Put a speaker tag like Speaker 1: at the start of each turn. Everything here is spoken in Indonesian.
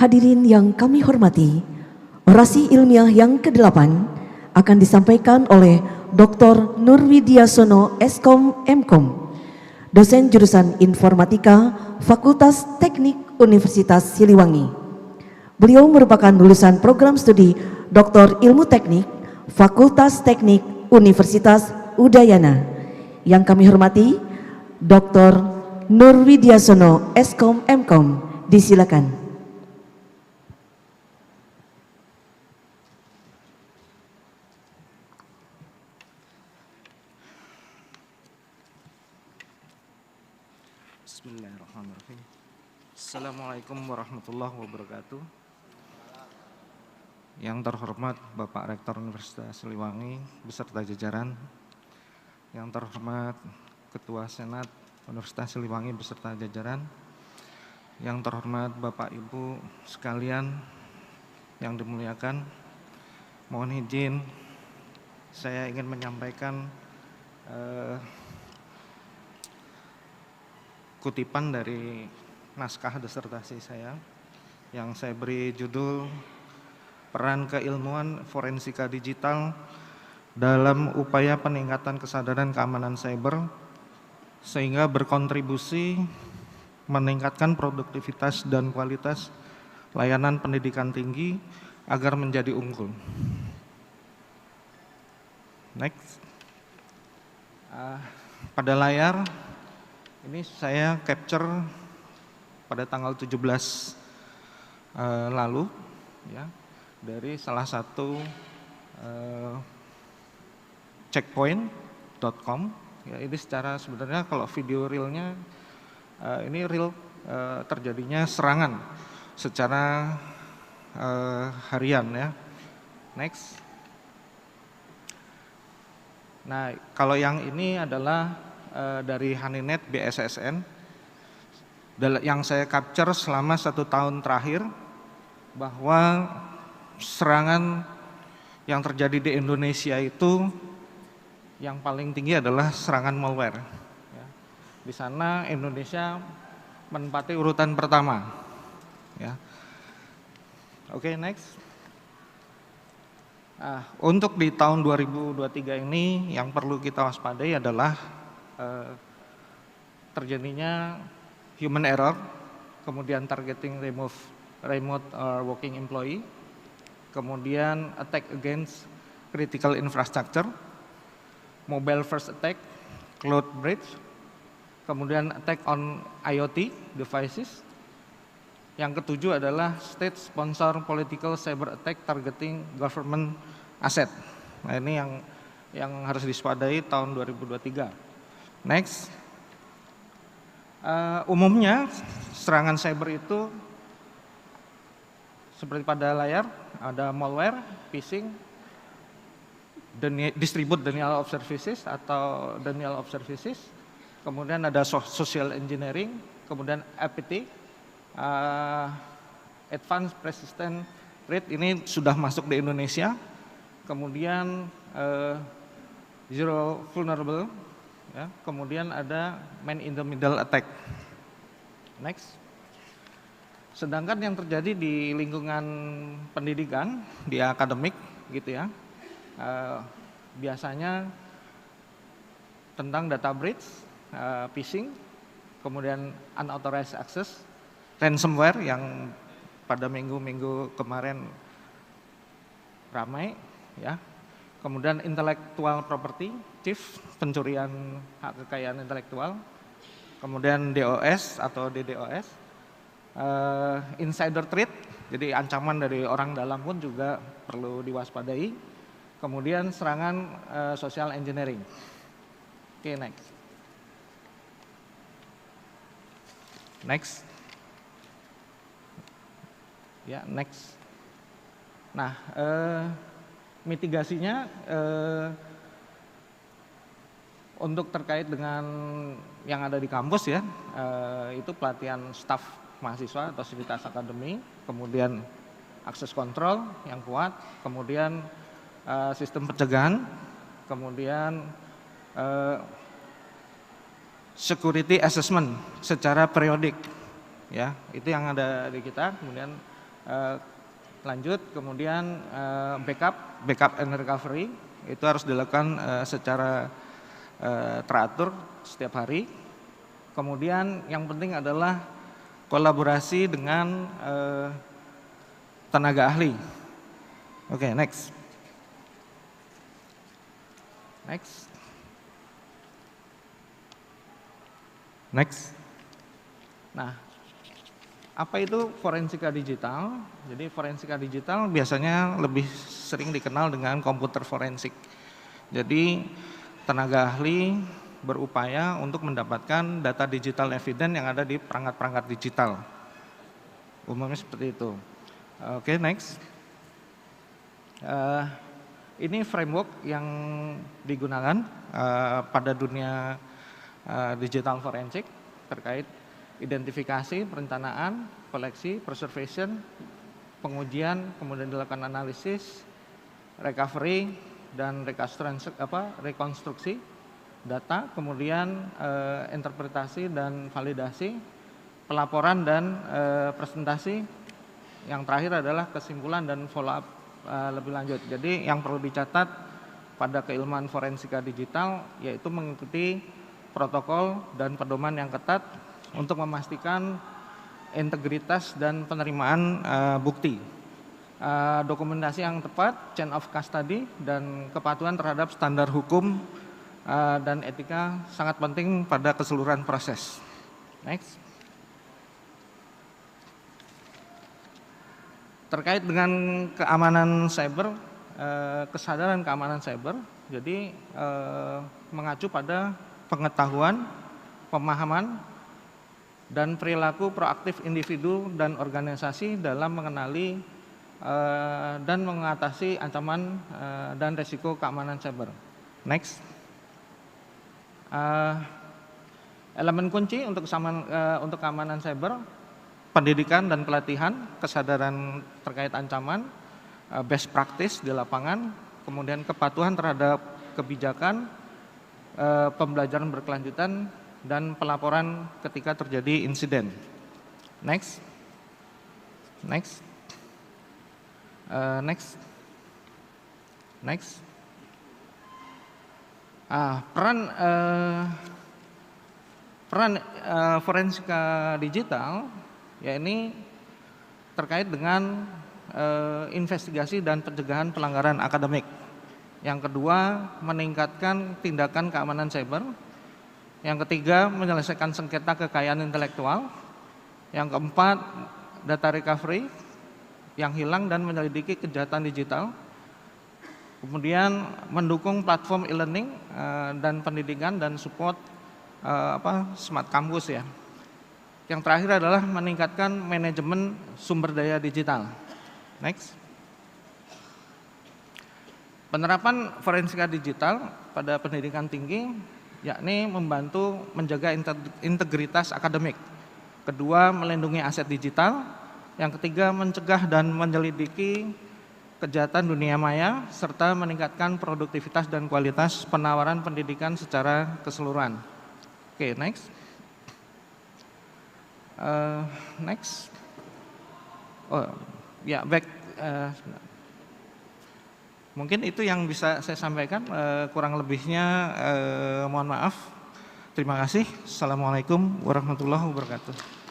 Speaker 1: Hadirin yang kami hormati, orasi ilmiah yang ke-8 akan disampaikan oleh Dr. Nurwidyasono Eskom Mkom, dosen jurusan Informatika Fakultas Teknik Universitas Siliwangi. Beliau merupakan lulusan program studi Dr. Ilmu Teknik Fakultas Teknik Universitas Udayana. Yang kami hormati, Dr. Nurwidyasono Eskom Mkom, disilakan.
Speaker 2: Bismillahirrahmanirrahim. Assalamualaikum warahmatullahi wabarakatuh. Yang terhormat Bapak Rektor Universitas Siliwangi beserta jajaran, yang terhormat Ketua Senat Universitas Siliwangi beserta jajaran, yang terhormat Bapak Ibu sekalian yang dimuliakan, mohon izin saya ingin menyampaikan kutipan dari naskah disertasi saya yang saya beri judul Peran Keilmuan Forensika Digital dalam Upaya Peningkatan Kesadaran Keamanan Cyber sehingga berkontribusi meningkatkan produktivitas dan kualitas layanan pendidikan tinggi agar menjadi unggul. Next. Pada layar ini saya capture pada tanggal 17 lalu ya, dari salah satu checkpoint.com ya. Ini secara sebenarnya kalau video realnya ini real terjadinya serangan secara harian ya. Next. Nah, kalau yang ini adalah dari Honeynet BSSN yang saya capture selama 1 tahun terakhir, bahwa serangan yang terjadi di Indonesia itu yang paling tinggi adalah serangan malware. Ya. Di sana Indonesia menempati urutan pertama. Ya. Oke, next. Untuk di tahun 2023 ini yang perlu kita waspadai adalah terjadinya human error, kemudian targeting remote working employee, kemudian attack against critical infrastructure, mobile first attack, cloud breach, kemudian attack on IoT devices. Yang ketujuh adalah state sponsor political cyber attack targeting government asset. Nah, ini yang harus diwaspadai tahun 2023. Next. Umumnya serangan cyber itu seperti pada layar, ada malware, phishing, distribute denial of services atau denial of services, kemudian ada social engineering, kemudian APT, advanced persistent threat, ini sudah masuk di Indonesia, kemudian zero vulnerable, ya, kemudian ada man in the middle attack. Next. Sedangkan yang terjadi di lingkungan pendidikan, di akademik gitu ya, biasanya tentang data breach, phishing, kemudian unauthorized access, ransomware yang pada minggu-minggu kemarin ramai ya, kemudian intellectual property, theft, pencurian hak kekayaan intelektual, kemudian DOS atau DDoS, insider threat, jadi ancaman dari orang dalam pun juga perlu diwaspadai. Kemudian serangan social engineering. Oke, next. Next. Ya, next. Nah, mitigasinya untuk terkait dengan yang ada di kampus ya, itu pelatihan staf mahasiswa atau sivitas akademi, kemudian akses kontrol yang kuat, kemudian sistem pencegahan, kemudian security assessment secara periodik, ya itu yang ada di kita. Kemudian Lanjut, kemudian backup and recovery itu harus dilakukan secara teratur setiap hari. Kemudian yang penting adalah kolaborasi dengan tenaga ahli. Oke, next. Nah, apa itu forensika digital? Jadi forensika digital biasanya lebih sering dikenal dengan komputer forensik. Jadi tenaga ahli berupaya untuk mendapatkan data digital evidence yang ada di perangkat-perangkat digital. Umumnya seperti itu. Oke, next. Ini framework yang digunakan pada dunia digital forensik terkait identifikasi, perencanaan, koleksi, preservation, pengujian, kemudian dilakukan analisis, recovery, dan rekonstruksi data, kemudian interpretasi dan validasi, pelaporan dan presentasi. Yang terakhir adalah kesimpulan dan follow up lebih lanjut. Jadi yang perlu dicatat pada keilmuan forensika digital yaitu mengikuti protokol dan pedoman yang ketat untuk memastikan integritas dan penerimaan bukti, dokumentasi yang tepat, chain of custody, dan kepatuhan terhadap standar hukum dan etika sangat penting pada keseluruhan proses. Next. Terkait dengan keamanan cyber, kesadaran keamanan cyber, jadi mengacu pada pengetahuan, pemahaman, dan perilaku proaktif individu dan organisasi dalam mengenali dan mengatasi ancaman dan risiko keamanan cyber. Next. Elemen kunci untuk keamanan cyber: pendidikan dan pelatihan, kesadaran terkait ancaman, best practice di lapangan, kemudian kepatuhan terhadap kebijakan, pembelajaran berkelanjutan, dan pelaporan ketika terjadi insiden. Next. Peran forensika digital ya ini terkait dengan investigasi dan pencegahan pelanggaran akademik. Yang kedua, meningkatkan tindakan keamanan cyber. Yang ketiga, menyelesaikan sengketa kekayaan intelektual. Yang keempat, data recovery yang hilang dan menyelidiki kejahatan digital. Kemudian mendukung platform e-learning dan pendidikan dan support smart campus ya. Yang terakhir adalah meningkatkan manajemen sumber daya digital. Next. Penerapan forensika digital pada pendidikan tinggi yakni membantu menjaga integritas akademik. Kedua, melindungi aset digital. Yang ketiga, mencegah dan menyelidiki kejahatan dunia maya serta meningkatkan produktivitas dan kualitas penawaran pendidikan secara keseluruhan. Oke, next. Mungkin itu yang bisa saya sampaikan, kurang lebihnya mohon maaf. Terima kasih. Assalamualaikum warahmatullahi wabarakatuh.